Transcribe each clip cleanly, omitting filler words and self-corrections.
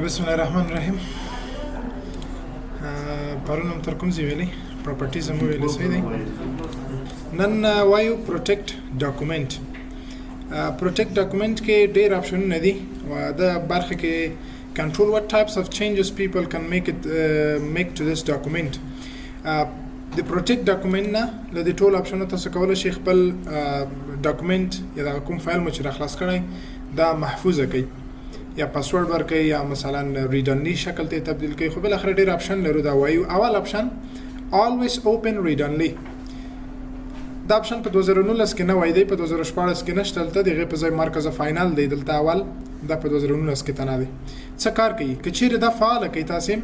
بسم الله الرحمن الرحیم. پرون هم تر کوم ځای ویلي پراپرټیز هم ویلي صحیح دی. نن وایو پروټیکټ ډاکومنټ. پروټیکټ ډاکومنټ کې ډېر اپشنونه دي او دا برخه کې control what types of changes people can make to this document. د پروټیکټ ډاکومنټ نه له دې ټول اپشنونو تاسو کولای شئ خپل ډاکومنټ یا کوم فایل مو چې راخلاص کړئ دا محفوظه کړئ یا پاسورډ ورکړئ یا مثلا ریډ اونلی شکل ته تبدیل کړئ. خو بل اخر ډیر اپشن لرو دا وایو. اول اپشن always open read only. دا اپشن په 2019 کې نه وای دی، په 2014 کې نشته. دلته دغه په ځای مرکز فاینل دی، دلته اول دا په 2019 کې تنه دی. څه کار کوي؟ که چیرې دا فعال کوي تاسو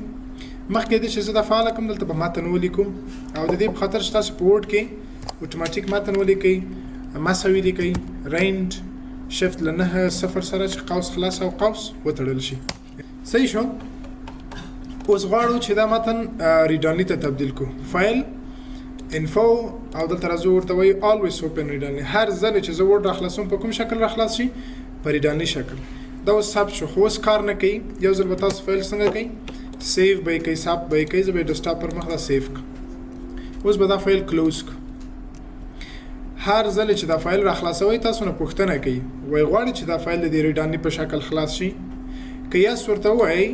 مخکې د چې زه دا فعال کوم دلته په متن ولیکم او د دې په خاطر چې تاسو په ورډ کې اتوماتیک متن ولیکئ، مساوي لیکئ، رینج شفت لنه صفر سره چې قوس خلاص او قوس وتړل شي. صحیح شو. اوس غواړو چې دا متن ریډ اونلی ته تبدیل کو. فایل انفو او دلته راځو ورته وایي always open read only. هر ځل چې زه ورډ راخلاصوم په کوم شکل راخلاص شي؟ په ریډ اونلی شکل. دا اوس ثبت شو. خو اوس کار نه کوي. یو ځل به تاسو فایل څنګه کوي؟ سیو به یې کوي، ثبت به یې کوي. زه به یې ډیسکټاپ پر مخ دا سیو کړم. اوس به دا فایل کلوز کړم. هر ځل چې دا فایل را خلاصوي تاسو نه پوښتنه کوي وای غواړئ چې دا فایل د ریډ اونلی په شکل خلاص شي؟ که یاس ورته وای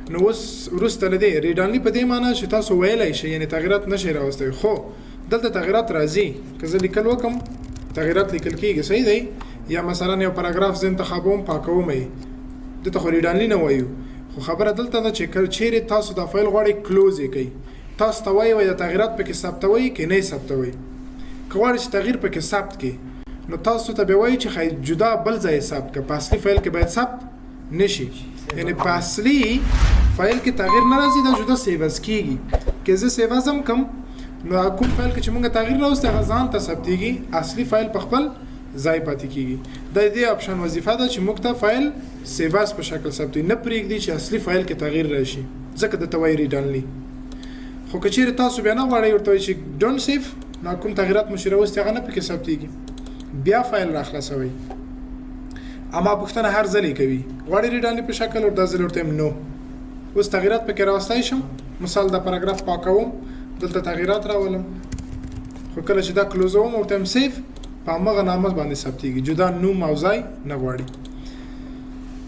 نو اوس وروسته له دې ریډ اونلی په دې معنی چې تاسو ویلی شئ، یعنې تغیرات نشئ راوستلی. خو دلته تغیرات راځي. که زه لیکل وکم تغیرات لیکل کېږي، صحیح دی. یا مثلا یو پاراګراف زه انتخابوم پاکوم یې، دلته خو ریډ اونلی نه وایو. خو خبره دلته ده چې چیرې تاسو دا فایل غواړئ کلوز یې کوئ، تاسو ته وایي د تغیرات پکې ثبتوئ که نه یې ثبتوئ. که غواړئ چې تغییر پکې ثبت کړي نو تاسو ته به وایي چې جدا بل ځای ثبت کړه. په اصلي فایل کې باید ثبت نشي، یعنی په اصلي فایل کې تغییر نه راځي، دا جدا سیوز کېږي. که زه سیوز هم کم نو کوم فایل کې چې موږ تغییر راوستي هغه ځان ته ثبتېږي، اصلي فایل په خپل ځای پاتې کېږي. د دې اپشن وظیفه ده چې موږ ته فایل سیوز په شکل ثبتوي، نه پرېږدي چې اصلي فایل کې تغییر راشي، ځکه درته وایي ریډ اونلی. خو که چیرې تاسو بیا نه غواړئ ورته وایي چې ډونټ سیو، نو کوم تغیرات مو چې راوستي هغه نه پکې ثبتېږي، بیا فایل راخلاصوئ. اما پوښتنه هر ځل یې کوي غواړئ ریډ اونلی په شکل، او دا ځل ورته یم نو. اوس تغیرات پکې راوستی شم. مثال د پاراګراف پاکوم، دلته تغیرات راولم، خو کله چې دا کلوزوم ورته یم سیف، په همغه نامه باندې ثبتېږي، جدا نوم او ځای نه غواړي.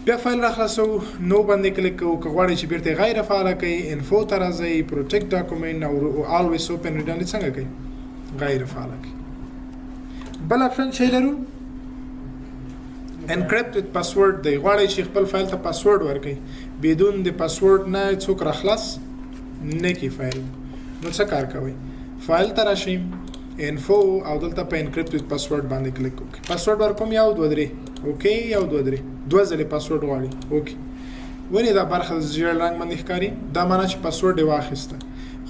بیا فایل راخلاصو، نو باندې کلیک کوو. که غواړئ چې بیرته غیر فعاله کوئ انفو ته راځئ، پروټیکټ ډاکومنټ او always open read only څنګه کوئ؟ غیر فعاله کوي. بل اپشن چې لرو انکریپټ وذ پاسورډ دی. غواړئ چې خپل فایل ته پاسورډ ورکړئ، بدون د پاسورډ نه څوک راخلاص نه کړي فایل. نو څه کار کوئ؟ فایل ته راشئ، انفو او دلته په انکریپټ وذ پاسورډ باندې کلیک وکړئ. پاسورډ ورکوم یو دوه درې، اوکې، یو دوه درې، دوه ځلې پاسورډ غواړي، اوکې. ولې دا برخه زیړ رنګ باندې ښکاري؟ دا معنی چې پاسورډ یې واخیسته.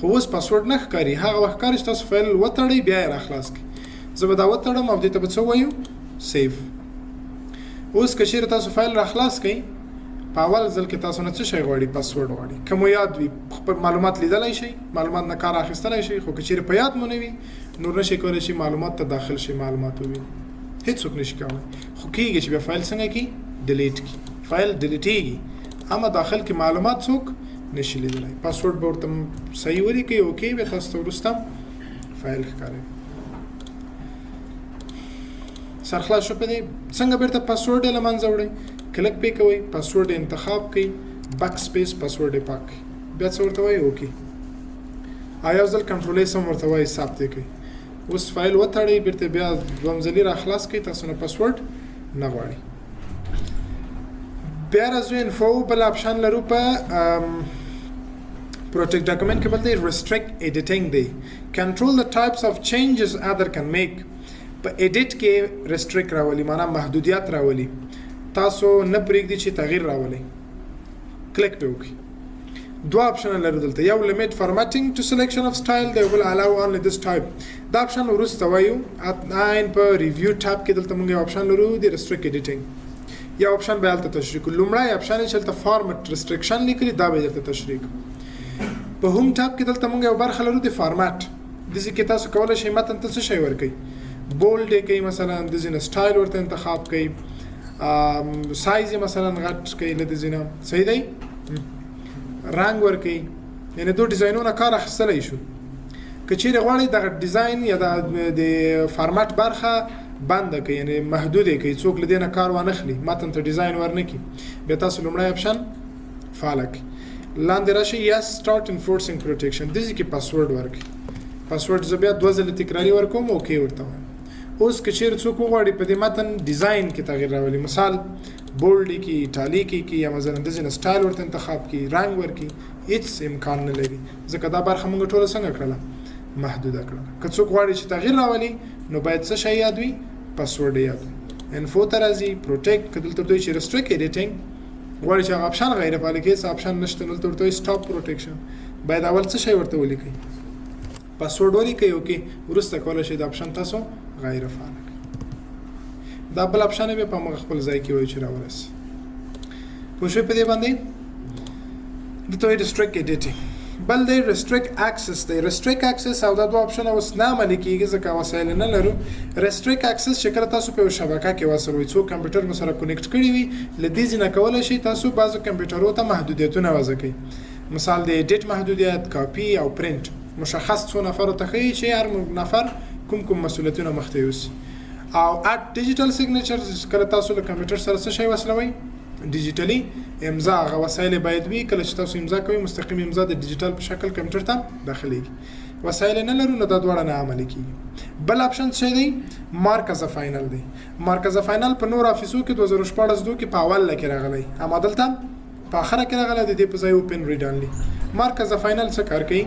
خو اوس پاسورډ نه ښکاري، هغه وخت ښکاري چې تاسو فایل وتړئ بیا یې راخلاص کړئ. زه به دا وتړم او دې ته به څه وایو؟ سیف. اوس که چیرې تاسو فایل راخلاص کړئ په اول ځل کې تاسو نه څه شی غواړي؟ پاسورډ غواړي. که مو یاد وي خپل معلومات لیدلی شئ، معلومات نه کار اخیستلی شئ. خو که چیرې په یاد مو نه وي نور نشئ کولی شئ معلومات ته داخل شئ، معلومات ووینئ، هېڅوک نشي کولی. خو کېږي چې بیا فایل څنګه کړي؟ ډیلیټ کړي. فایل ډیلیټېږي اما داخل کې معلومات څوک نشي لیدلی. پاسورډ به ورته صحیح ولیکئ، اوکې، بیا تاسو ته وروسته فایل ښکاروي. سرخلاص شو. په دې څنګه بیرته پاسورډ یې له منځه وړئ؟ کلک پې کوئ، پاسورډ یې انتخاب کړئ، بک سپیس پاسورډ یې پاک کړئ، بیا څه ورته وایي؟ اوکې. یو ځل کنټرول ایس هم ورته وایي ثبت یې کړئ. اوس فایل وتړئ، بیرته بیا دوهم ځلي راخلاص کړئ، تاسو نه پاسورډ نه غواړي. بیا راځو انفو. بل اپشن لرو په پروټیکټ ډاکومنټ کې، بل دی ریسټریکټ ایډیټینګ دی. کنټرول د ټایپس اف چینجز ادر کین میک. په ایډیټ کې ریسټریکټ راولي، معنا محدودیت راولي، تاسو نه پرېږدي چې تغییر راولي. کلیک پې وکړئ. دوه اپشن لرو دلته، یو لیمیټ فارمټینګ ټو سلیکشن اف سټایل دی، بل الاو اونلی دس ټایپ. دا اپشن وروسته وایو. په ریویو ټاب کې دلته موږ یو اپشن لرو د ریسټریکټ ایډیټینګ. یو اپشن به هلته تشریح کړو. لومړی اپشن چې هلته فارمټ ریسټریکشن لیکلي دا به درته تشریح کړو. په هوم ټاب کې دلته موږ یو برخه لرو د فارمټ. داسې کې تاسو کولی شئ متن ته څه شی ورکړئ؟ بولډ یې کوئ، مثلا داسې نه سټایل ورته انتخاب کوئ، سایز مثلا غټ کوي لته زینا صحیح دی رنگ ور کوي یعنی دوه ډیزاینونه کار اخیستلی شو که چیرې غواړئ دغه ډیزاین یا د فارمټ برخه بنده کوي یعنی محدوده کوي څوک له دې نه کار وانخلي متن ته ډیزاین ورنه کړي بیا تاسو لومړی اپشن فعاله کړئ لاندې راشئ yes start enforcing protection دې کې پاسورډ ورکړئ پاسورډ زه بیا 2 ځله تکراري ورکوم اوکې ورته وایم اوس که چیرې څوک وغواړي په دې متن ډیزاین کې تغیر راولي مثال بولډ کې ایټالیک کې یا مثلا د ځینې سټایل ورته انتخاب کې رنگ ورکړي هیڅ امکان نه لري ځکه دا برخه موږ ټوله څنګه کړله محدوده کړله که څوک غواړي چې تغیر راولي نو باید څه شی یاد وي پاسورډ یاد وي انفو ته راځي پروټیکټ که دلته ورته وایي چې ریسټریکټ ایډیټینګ غواړي چې هغه اپشن غیر فعال کړي څه اپشن نشته دلته ورته وایي سټاپ پروټیکشن باید اول څه شی ورته ولیکئ پاسورډ ولیکئ اوکې وروسته کولی شئ د اپشن تاسو غیر فعال کړئ دا بل اپشن به په موږ خپل ځای کې وایي چې راورسي پوه شوئ په دې باندې دلته وایي ریسټریکټ ایډیټینګ بل دی ریسټریکټ اکسس دی ریسټریکټ اکسس او دا دوه اپشن اوس نه عملي کېږي ځکه وسایل نه لرو ریسټریکټ اکسس چې کله تاسو په یو شبکه کې وصل وي څوک کمپیوټر مو سره کنیکټ کړي وي له دې ځای نه کولی شئ تاسو بعضو کمپیوټرو ته محدودیتونه وضع کړئ مثال د ایډیټ محدودیت کاپي او پرنټ مشخص څو نفرو ته ښیي چې هر نفر کوم مسؤلیتونه مخته یوسي او اټ ډیجیټل سیګنیچر کله تاسو له کمپیوټر سره څه شی وصلوئ ډیجیټلی امضا هغه وسایل باید وي کله چې تاسو امضا کوئ مستقیم امضا د ډیجیټل په شکل کمپیوټر ته داخليږي وسایل نه لرو نو دا دواړه نه عملي کیږي بل اپشن څه دی مارک از فاینل دی مارک از فاینل په نور افیسو کې 2014 کې په اول کې راغلی اما دلته په اخره کې راغلی د دې په ځای اوپن ریډ اونلی مارک از فاینل څه کار کوي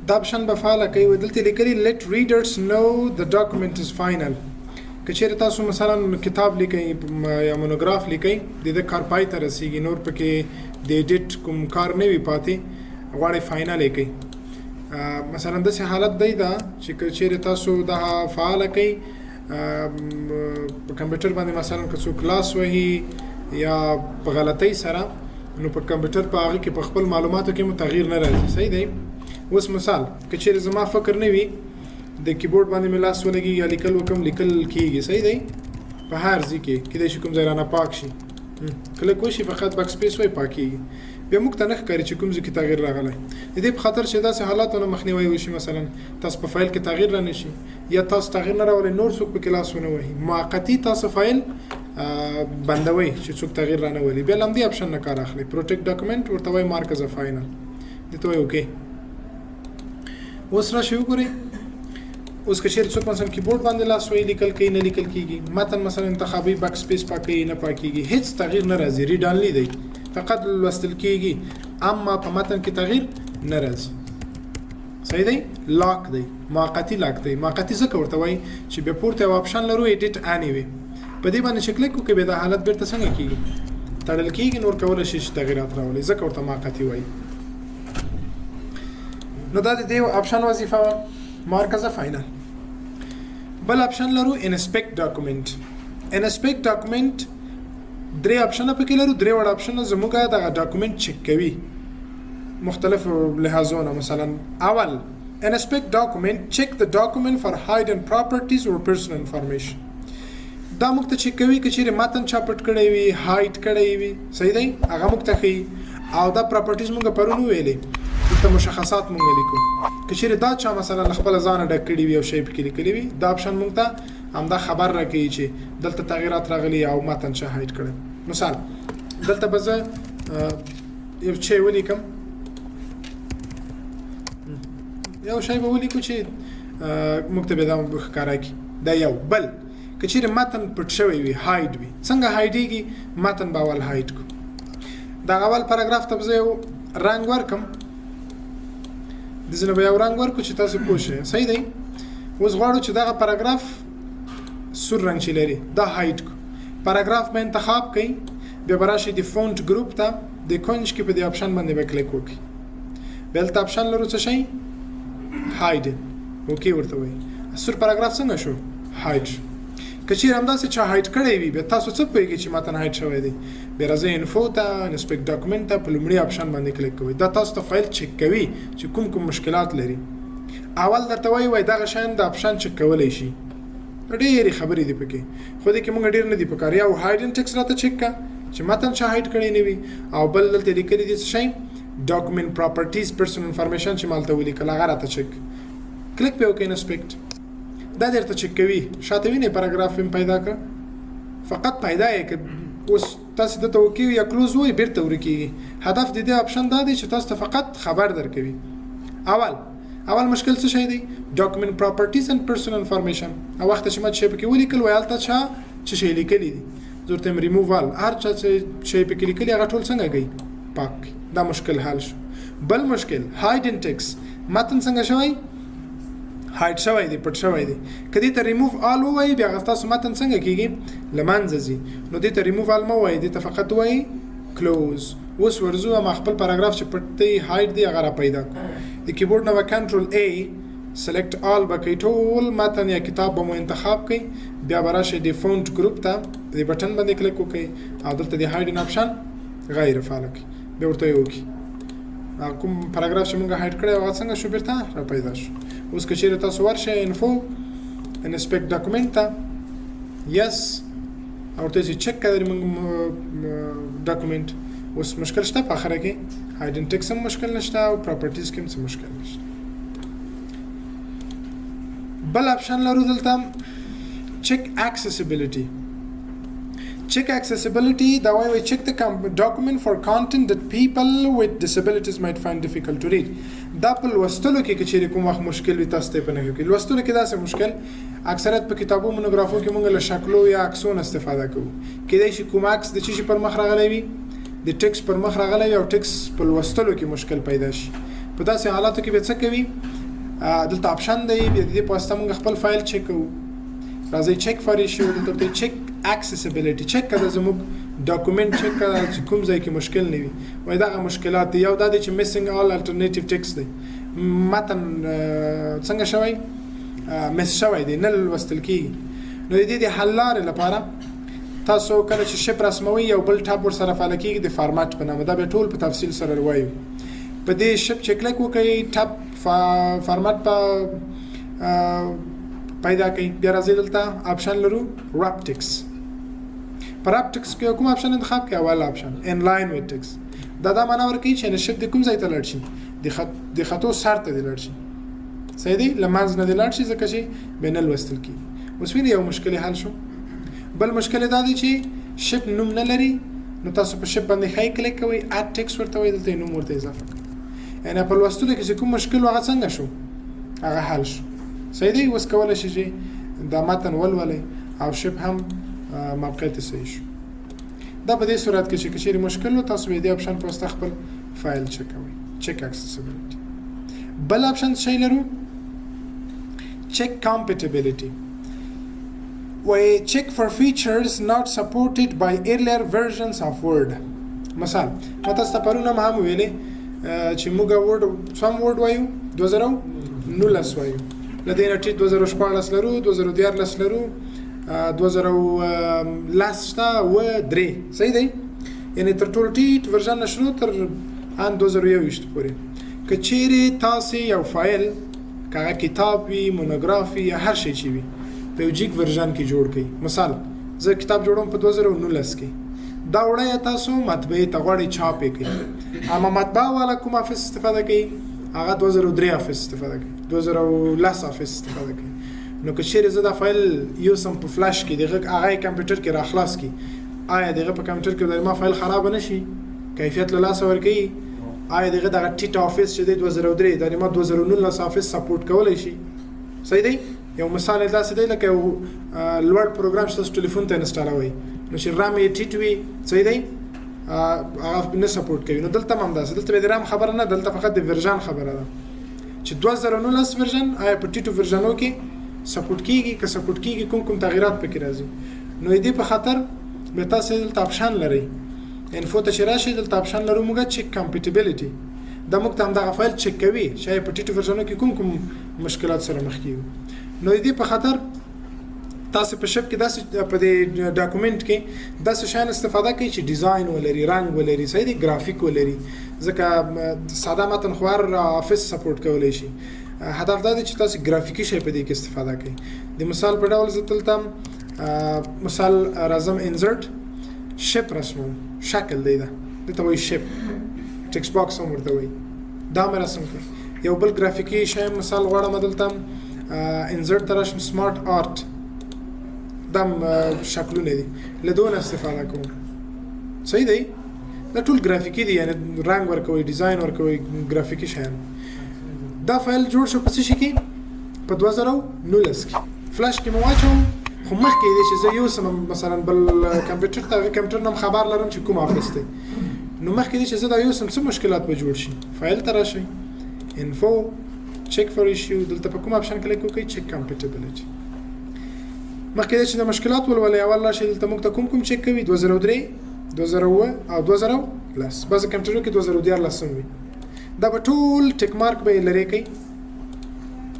دا اپشن به فعال کوي دلته لیکلي let readers know the document is final که چیرې تاسو مثلا کتاب لیکئ یا مونوګراف لیکئ د دې کار پای ته رسیږي نور پکې د ایډیټ کوم کار نه وي پاتې غواړئ فاینل یې کوئ مثلا داسې حالت دی دا چې که چیرې تاسو دا فعاله کوئ په کمپیوټر باندې مثلا که څوک لاس وهي یا په غلطۍ سره نو په کمپیوټر په هغه کې په خپل معلوماتو کې مو تغییر نه راځي صحیح دی اوس مثال که چیرې زما فکر نه وي د کیبورډ باندې مې لاس ولګي یا لیکل وکم لیکل کیږي صحیح دی په هر ځای کې کېدای شي کوم ځای رانه پاک شي کله کوی شي فقط بک سپیس وای پاکیږي بیا موږ ته نه ښکاري چې کوم ځای کې تغییر راغلی د دې په خاطر چې داسې حالاتو نه مخنیوی وشي مثلا تاسو په فایل کې تغییر رانه شي یا تاسو تغییر نه راولئ نور څوک پکې لاس ونه وهي موقتي تاسو فایل بندوي چې څوک تغییر رانه ولي بیا لمدي اپشن نه کار اخلي پروټیکټ ډاکومنټ ورته وایي مارک از فاینل دې ته وایي اوکې اوس راشئ وګورئ اوس که چیرې څوک مثلا کیبورډ باندې لاس وهي لیکل کوي نه لیکل کیږي متن مثلا انتخابي بک سپیس پاکوي نه پاکیږي هیڅ تغییر نه راځي ریډ اونلی دی فقط لوستل کیږي اما په متن کې تغییر نه راځي صحیح دی لاک دی موقتی لاک دی موقتی ځکه ورته وایي چې بیا پورته یو اپشن لرو ایډیټ اني وي په دې باندې چې کلیک وکړئ بیا دا حالت بیرته څنګه کیږي تړل کیږي نور کولی شي چې تغیرات راولي ځکه ورته موقتی وایي نو دا د دې اپشن وظیفه وه مارک از فاینل بل اپشن لرو انسپیکټ ډاکومنټ انسپیکټ ډاکومنټ درې اپشن پکې لرو درې وړ اپشن زموږ د ډاکومنټ چک کوي مختلف لحاظونه مثلا اول انسپیکټ ډاکومنټ چک د ډاکومنټ فار hidden properties or personal information دا موږ ته چک کوي که چیرې متن چا پټ کړی وي هایډ کړی وي صحیح دی هغه موږ ته ښیي او دا پراپرټیز موږ پرون ویلې دلته مشخصات موږ لیکو که چیرې دا چا مثلا خپله ځانه ډک کړي وي او شی پکې لیکلی وي دا اپشن موږ ته همدا خبر راکوي چې دلته تغیرات راغلي او متن چا هایډ کړی مثال دلته به زه یو شی ولیکم یو شی به ولیکو چې موږ ته به دا ښکاره کړي دا یو بل که چیرې متن پټ شوی وي هایډ وي څنګه هایډېږي متن به اول هایډ کړو دا اول پاراګراف ته به زه یو رنګ ورکم دځنه به یو رنګ ورکو چې تاسو پوه شئ صحیح دی اوس غواړو چې دغه پاراګراف سور رنګ چې لري دا هایډ کو پاراګراف به انتخاب کړئ بیا به راشئ د فونټ ګروپ ته د کونج کې په دې اپشن باندې به کلیک وکړئ بیا هلته اپشن لرو څه شی هایډ اوکې ورته وایي سور پاراګراف څنګه شو هایډ شو که چیرې همداسې چا هایډ کړی وي بیا تاسو څه پوهېږئ چې متن هایډ شوی دی بیا راځئ انفو ته انسپیکټ ډاکومنټ ته په لومړي اپشن باندې کلیک کوئ دا تاسو ته فایل چک کوي چې کوم مشکلات لري اول درته وایي دغه شیان د اپشن چک کولی شي ډېرې خبرې دي پکې خو دې کې موږ ډېر نه دي پکار یا هایډن ټیکس راته چک کا چې متن چا هایډ کړی نه وي او بل دلته لیکلي دي څه شی ډاکومنت پراپرټیز پرسنل انفارمیشن چې مالته ولیکل هغه راته چک کلیک په وکړئ انسپیکټ دا درته چک کوي شاته وینئ پاراګراف هم پیدا کړ فقط پیدا یې که اوس تاسو د توقیع یا کلوز وای بیرته ورکیږي هدف د دې اپشن دا دی چې تاسو ته فقط خبر درکوي اول مشکل څه شي دی ډاکومنت پراپرټیز اند پرسنل انفارمیشن او وخت چې ما شی پکې ولیکل ویل ته چې شی لیکلی دي ضرورت ریمووال هر چا چې شی پکې لیکلی هغه ټول څنګه گئی پاک دا مشکل حل شو بل مشکل هایډن ټیکس متن څنګه شوی هایډ شوی دی پټ شوی دی کدی ته ریموو آل وای بیا تاسو متن څنګه کیږي لمنځه ځي نو دې ته ریموو آل مو وای دې ته فقط وای کلوز اوس ورزو ما خپل پاراګراف چې پټ دی هایډ دی هغه را پیدا د کیبورډ نو کنټرول A سلیکټ آل بکې ټول متن یا کتاب به مو انتخاب کړئ بیا براشه دی فونټ ګروپ ته دې بٹن باندې کلیک وکړئ او دلته دی هایډن اپشن غیر فعال کړئ بیا ورته یو کی کوم پاراګراف چې موږ هایډ کړی هغه څنګه شو بیرته را پیدا شو اوس که چیرې تاسو ورشئ انفو انسپیکټ ډاکومنت ته یس او ورته چک کړئ موږ ډاکومنت اوس مشکل شته په اخره کې هایډن ټیکس هم مشکل نشته او پراپرټیز کې هم څه مشکل نشته بل اپشن لرو دلته چک اکسیسیبিলিټي check accessibility دا وایي check the document for content that people with disabilities might find difficult to read دا په لوستلو کې چې کوم وخت مشکل وي تاسو ته پنه کې لوستلو کې دا څه مشکل اکثریت په کتابو مونوګرافو کې مونږ له شکلو یا عکسونو استفاده کوو کله چې کوم عکس د چی پر مخ راغلی وي د ټیکس پر مخ راغلی او ټیکس په لوستلو کې مشکل پیدا شي په داسې حالاتو کې به څه کوي دلته اپشن دی د دې په واسطه مونږ خپل فایل چک کوو راځي چک فار ایشو دلته چک accessibility چک کړه زموږ ډاکومنت چک کړه چې کوم ځای کې مشکل نه وي وای دا مشکلات یو دا چې missing all alternative text دی متن څنګه شوی مس شوی دی نه لوستل کیږي نو د دې حل لارې لپاره تاسو کله چې شپ رسموي یو بل ټاب ور سره فعال کیږي د فارمات په نامه دا به ټول په تفصیل سره وایو په دې شپ چې کلیک وکړئ ټاب فارمات په پیدا کړئ بیا راځي دلته اپشن لرو wrap text پر wrap text کې کوم اپشن انتخاب کړئ اول اپشن in line with text دا معنا ورکوي چې نشب د کوم ځای ته لاړ شي د خطو سر ته لاړ شي صحیح دی لمانځ نه لاړ شي ځکه چې بین الوستل کی اوس ویني یو مشکل حل شو بل مشکل دا دی چې شپ نوم نه لري نو تاسو په شپ باندې هاي کلیک کوئ add text ورته وای دلته نوم ورته اضافه کړئ یعنی په لوستلو کې کوم مشکل هغه څنګه شو هغه حل شو صحیح دی اوس کولای شي چې دا متن ولولئ او شپ هم موقعیت صحیح شو دا په دې صورت کې چې کچېرې مشکل نو تاسو دې اپشن په واسطه خپل فایل چک کوئ چک اکسیسیبিলিټي بل اپشن څه لرو check compatibility we check for features not supported by earlier versions of Word مثال تاسو پرونه ما هم ویلې چې موږ Word سم Word وایو 2019 وایو لدينا ټیټ 2014 لرو 2013 لرو 2010 و 3 صحیح دی یعنی تر ټولو ټیټ ورژن شروع تر ان 2021 پورې کچېره تاسو یو فایل کاغه کتاب وی مونوګرافي یا هر شي چې وي په یو جیګ ورژن کې جوړ کړئ مثال زه کتاب جوړوم په 2019 کې دا وړه تاسو مطبعه ته غواړئ چاپ کړئ اما مطبعه والا کوم افس استفاده کوي هغه 2003 افس استفاده کوي 2010 افس استفاده کوي نو که چیرې زه دا فایل یو سم په فلاش کې دغه هغه کمپیوټر کې راخلاص کی آیا دغه په کمپیوټر کې د ما فایل خراب نه شي کیفیت له لاس ورکړي آیا دغه ټیټ افس چې د 2003 د ما 2019 افس سپورټ کولای شي صحیح دی یو مثال دا څه دی لکه لوړ پروګرام چې تاسو ټلیفون ته انسټالوي نو چې رام یې ټیټ وي صحیح دی هغه نه سپورټ کوي نو دلته هم داسې دلته د رام خبره نه دلته فقط د ورژن خبره ده چې 2019 ورژن آیا په ټیټو ورژنو کې سپورټ کیږي که سپورټ کیږي کوم تغیرات پکې راځي نو دې په خاطر به تاسو دلته اپشن لرئ انفو ته راشي دلته اپشن لرو موږ چک کمپیټیبিলিټي دا موږ ته هم دا فایل چک کوي چې په ټیټو ورژنو کې کوم مشکلات سره مخ کیږي نو دې په خاطر تاسو په شپ کې داسې په دې ډاکومنت کې داسې شان استفاده کوي چې ډیزاین ولري رنگ ولري صحیح دی ګرافیک ولري ځکه ساده متن خوار افس سپورټ کولای شي هدف دا دی چې تاسو ګرافیکي شی په دې کې استفاده کړئ. د مثال په ډول زه دلته مثال راځم انسرټ شپ رسموم، شکل دی دا دته وایي شپ، ټیکسټ باکس هم ورته وایي، دا مې رسم کړ. یو بل ګرافیکي شی مثال غواړم دلته انسرټ ته راشم سمارټ آرټ، دا شکلونه دي له دونه استفاده کوم. صحیح دی؟ دا ټول ګرافیکي دي، یعنی رنګ ورکوي، ډیزاین ورکوي، ګرافیکي شیان. دا فایل جوړ شو په څه شي کې؟ په 2019 کې فلاش کې مې واچوم، خو مخکې دی چې زه یوسم مثلا بل کمپیوټر نه خبر لرم چې کوم افس دی، نو مخکې دی چې زه دا یوسم څه مشکلات به جوړ شي. فایل ته راشئ، انفو، چیک فور ایشیو، دلته په کوم اپشن کلیک وکړئ، چیک کمپیټیبلیټي. مخکې دی چې د مشکلات ولولئ، اول راشئ دلته موږ ته کوم چیک کوي 2003 2009 او 2010. بعضې کمپیوټرونو کې 2014 هم وي. دا به ټول ټیک مارک به یې لرې کوي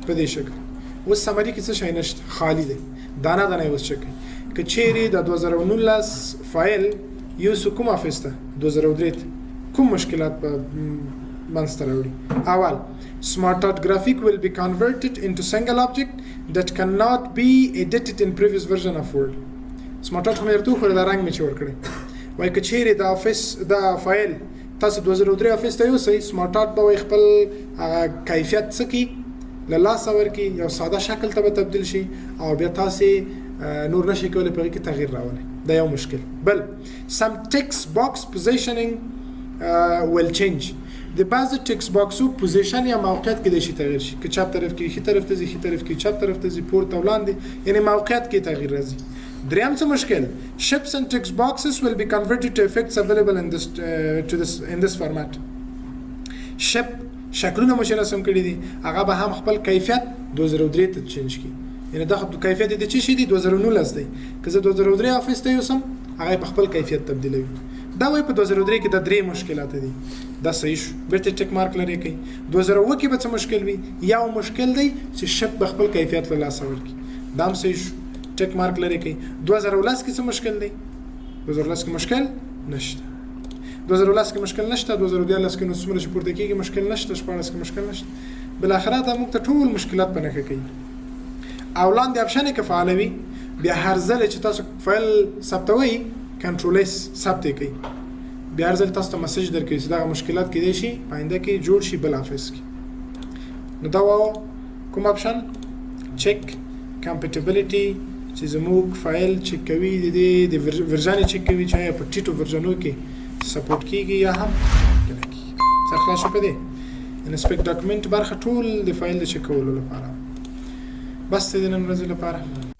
په دې شکل. اوس سمري کې څه شی نشته، خالی دی، دانه دانه یې اوس چک کوي. که چیرې د 2019 فایل یوسو کوم افس ته 2003 کوم مشکلات به منځته راوړي. اول Smart Art graphic will be converted into single object that cannot be edited in previous version of Word. Smart Art خو مې درته وښودل، دا رنګ مې چې ورکړی. وایي که چیرې د افس دا فایل تاسو 2003 افس ته یوسئ، سمارټ آرټ به وایي خپل کیفیت څه کړي، له لاسه ورکړي، یو ساده شکل ته به تبدیل شي او بیا تاسې نور نشئ کولی په هغې کې تغییر راولئ. دا یو مشکل. بل some text box positioning will change. د بعضې ټیکسټ باکسو پوزیشن یا موقعیت کې دی شي تغییر شي، که چپ طرف کې ښي طرف ته ځي، ښي طرف کې چپ طرف ته ځي، پورته وړاندې، یعنې موقعیت کې تغییر راځي. دریم څه مشکل؟ ships and text boxes will be converted to effects available in this format. ship شکلونه مو چې رسم کړي دي هغه به هم خپل کیفیت 2003 ته چینج کړي، یعنې دا کیفیت د څه شي دی 2019 دی. که زه 2003 افس ته یوسم هغه په خپل کیفیت تبدیلوي. دا وایي په 2003 کې د درې مشکلات دي. دا صحیح شو، بیرته ټیک مارک لرې کوي. 2009 کې به څه مشکل وي؟ یو مشکل دی چې شپ به خپل کیفیت له لاسه ورکړي، دا هم صحیح شو، ټیک مارک لرې کوي. 2010 کې څه مشکل دی؟ 2010 کې مشکل نشته. 2010 کې مشکل نشته، 2014 کې نو څومره چې پورته کېږي مشکل نشته، 2014 کې مشکل نشته. بالاخره دا موږ ته ټول مشکلات په نښه کوي. او لاندې اپشن کې فعالوي، بیا هر ځل چې تاسو فایل ثبتوئ کنټرول اس ثبت کوي، بیا هر ځل تاسو ته مسیج درکوي چې دغه مشکلات کېدای شي په آینده کې جوړ شي بل افس کې. نو دا کوم اپشن؟ چیک کمپیټیبلیټي، چې زموږ فایل چیک کوي، د ورژن چیک کوي چې آیا په ټیټو ورژنو کې سپورټ کېږي یا هم نه کېږي. سر خلاص شو په دې انسپیکټ ډاکومنټ برخه ټول د فایل د چیک کولو لپاره. بس د نن ورځې لپاره